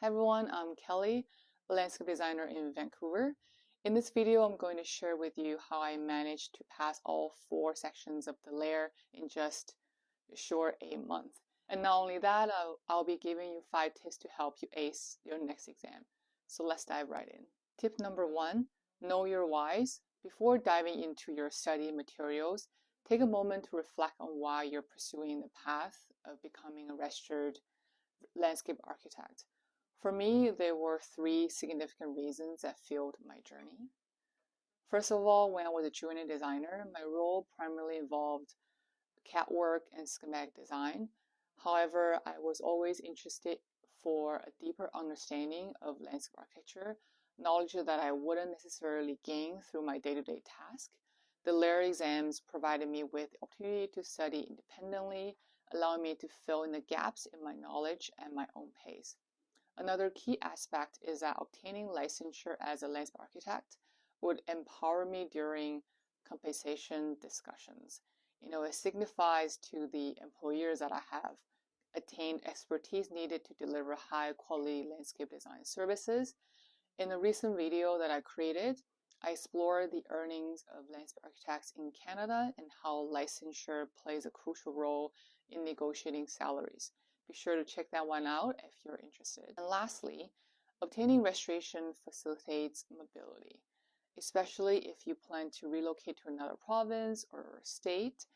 Hi everyone, I'm Kelly, a landscape designer in Vancouver. In this video, I'm going to share with you how I managed to pass all 4 sections of the LARE in just short a month. And not only that, I'll be giving you 5 tips to help you ace your next exam. So let's dive right in. Tip number 1, know your whys. Before diving into your study materials, take a moment to reflect on why you're pursuing the path of becoming a registered landscape architect. For me, there were 3 significant reasons that fueled my journey. First of all, when I was a junior designer, my role primarily involved CAD work and schematic design. However, I was always interested for a deeper understanding of landscape architecture, knowledge that I wouldn't necessarily gain through my day-to-day task. The LARE exams provided me with the opportunity to study independently, allowing me to fill in the gaps in my knowledge at my own pace. Another key aspect is that obtaining licensure as a landscape architect would empower me during compensation discussions. It signifies to the employers that I have attained expertise needed to deliver high quality landscape design services. In a recent video that I created, I explored the earnings of landscape architects in Canada and how licensure plays a crucial role in negotiating salaries. Be sure to check that one out if you're interested. And lastly, obtaining registration facilitates mobility, especially if you plan to relocate to another province or state.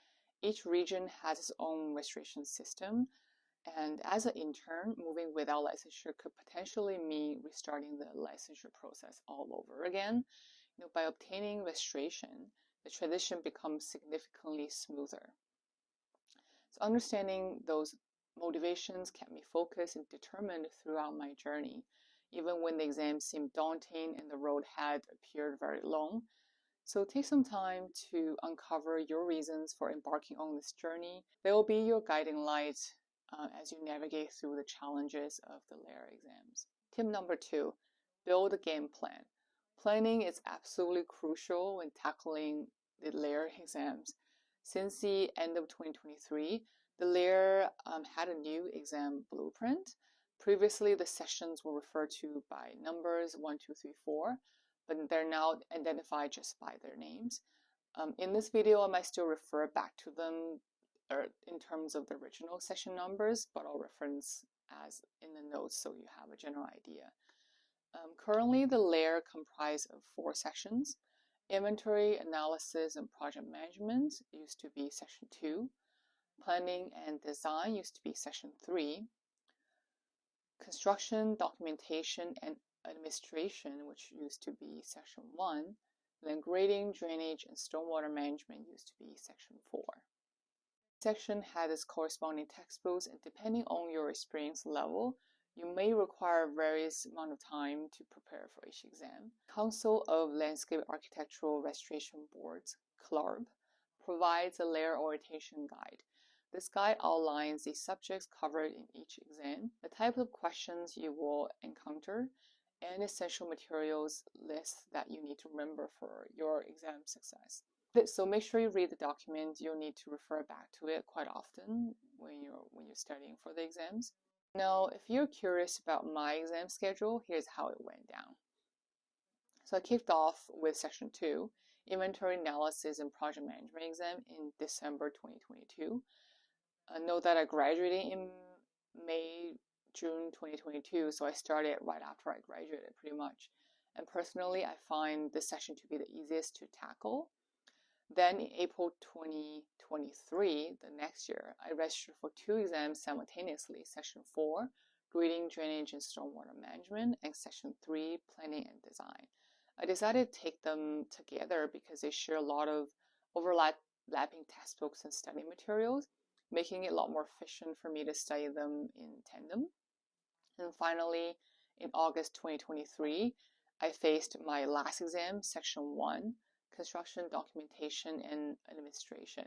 Each region has its own registration system, and as an intern, moving without licensure could potentially mean restarting the licensure process all over again. By obtaining registration, the transition becomes significantly smoother. So understanding those motivations kept me focused and determined throughout my journey, even when the exam seemed daunting and the road had appeared very long. So take some time to uncover your reasons for embarking on this journey. They will be your guiding light as you navigate through the challenges of the LARE exams. Tip number 2, build a game plan. Planning is absolutely crucial when tackling the LARE exams. Since the end of 2023, the LARE had a new exam blueprint. Previously, the sessions were referred to by numbers 1, 2, 3, 4, but they're now identified just by their names. In this video, I might still refer back to them in terms of the original session numbers, but I'll reference as in the notes so you have a general idea. Currently, the LARE comprises of 4 sections. Inventory, analysis, and project management used to be section 2. Planning and design used to be section 3. Construction, documentation, and administration, which used to be section 1. Then grading, drainage, and stormwater management used to be section 4. Each section had its corresponding textbooks, and depending on your experience level, you may require various amount of time to prepare for each exam. Council of Landscape Architectural Registration Boards, CLARB, provides a LARE orientation guide. This guide outlines the subjects covered in each exam, the type of questions you will encounter, and essential materials list that you need to remember for your exam success. So make sure you read the document. You'll need to refer back to it quite often when you're studying for the exams. Now, if you're curious about my exam schedule, here's how it went down. So I kicked off with section 2, inventory analysis and project management exam in December 2022. Note that I graduated in June 2022, so I started right after I graduated pretty much. And personally, I find this session to be the easiest to tackle. Then in April 2023, the next year, I registered for 2 exams simultaneously, section 4, grading, drainage, and stormwater management, and section 3, planning and design. I decided to take them together because they share a lot of overlapping textbooks and study materials, making it a lot more efficient for me to study them in tandem. And finally, in August 2023, I faced my last exam, section 1, construction, documentation, and administration.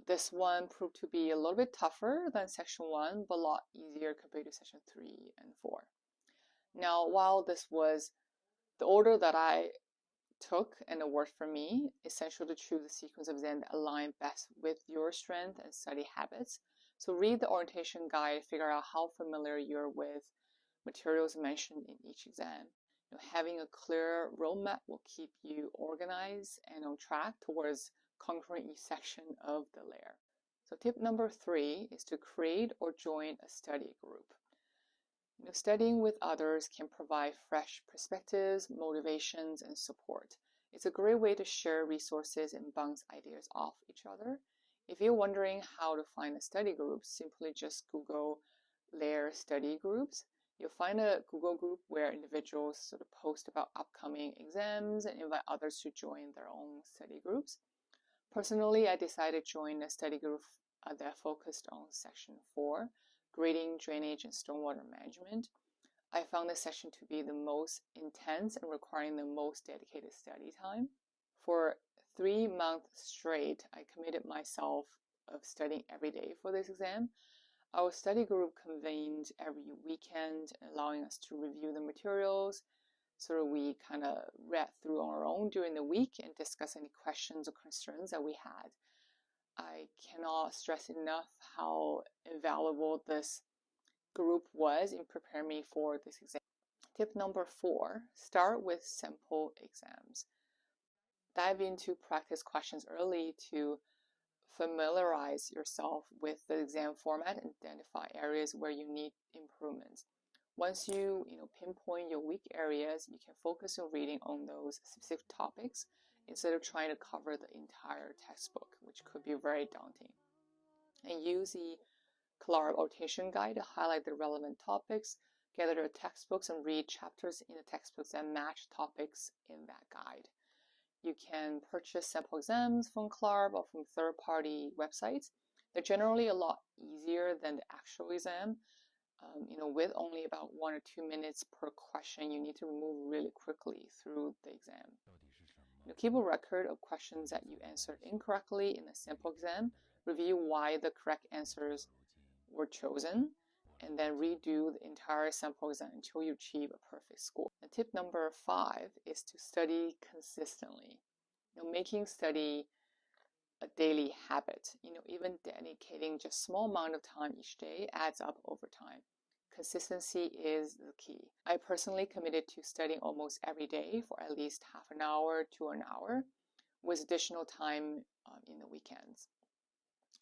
This one proved to be a little bit tougher than section 1, but a lot easier compared to section 3 and 4. Now, while this was the order that I took and it worked for me, it's essential to choose a sequence of exams that align best with your strength and study habits. So read the orientation guide, figure out how familiar you're with materials mentioned in each exam. Having a clear roadmap will keep you organized and on track towards conquering each section of the LARE. So tip number 3 is to create or join a study group. Studying with others can provide fresh perspectives, motivations, and support. It's a great way to share resources and bounce ideas off each other. If you're wondering how to find a study group, simply just Google LARE study groups. You'll find a Google group where individuals sort of post about upcoming exams and invite others to join their own study groups. Personally, I decided to join a study group that focused on Section 4, Grading, Drainage, and Stormwater Management. I found this section to be the most intense and requiring the most dedicated study time. For 3 months straight, I committed myself of studying every day for this exam. Our study group convened every weekend, allowing us to review the materials. So we kind of read through on our own during the week and discuss any questions or concerns that we had. I cannot stress enough how invaluable this group was in preparing me for this exam. Tip number 4, start with simple exams. Dive into practice questions early to familiarize yourself with the exam format and identify areas where you need improvements. Once you pinpoint your weak areas, you can focus your reading on those specific topics instead of trying to cover the entire textbook, which could be very daunting. And use the LARE annotation guide to highlight the relevant topics, gather the textbooks, and read chapters in the textbooks that match topics in that guide. You can purchase sample exams from LARE or from third-party websites. They're generally a lot easier than the actual exam. With only about 1 or 2 minutes per question, you need to move really quickly through the exam. Keep a record of questions that you answered incorrectly in the sample exam. Review why the correct answers were chosen, and then redo the entire sample exam until you achieve a perfect score. And tip number 5 is to study consistently. Making study a daily habit. Even dedicating just a small amount of time each day adds up over time. Consistency is the key. I personally committed to studying almost every day for at least half an hour to an hour, with additional time in the weekends.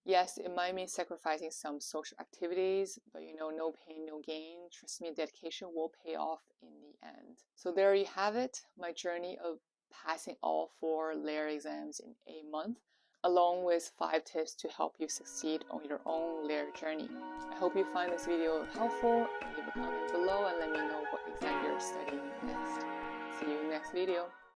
Yes, it might mean sacrificing some social activities, but no pain, no gain. Trust me, dedication will pay off in the end. So there you have it, my journey of passing all 4 LARE exams in a month, along with 5 tips to help you succeed on your own LARE journey. I hope you find this video helpful. Leave a comment below and let me know what exam you're studying next. See you in the next video.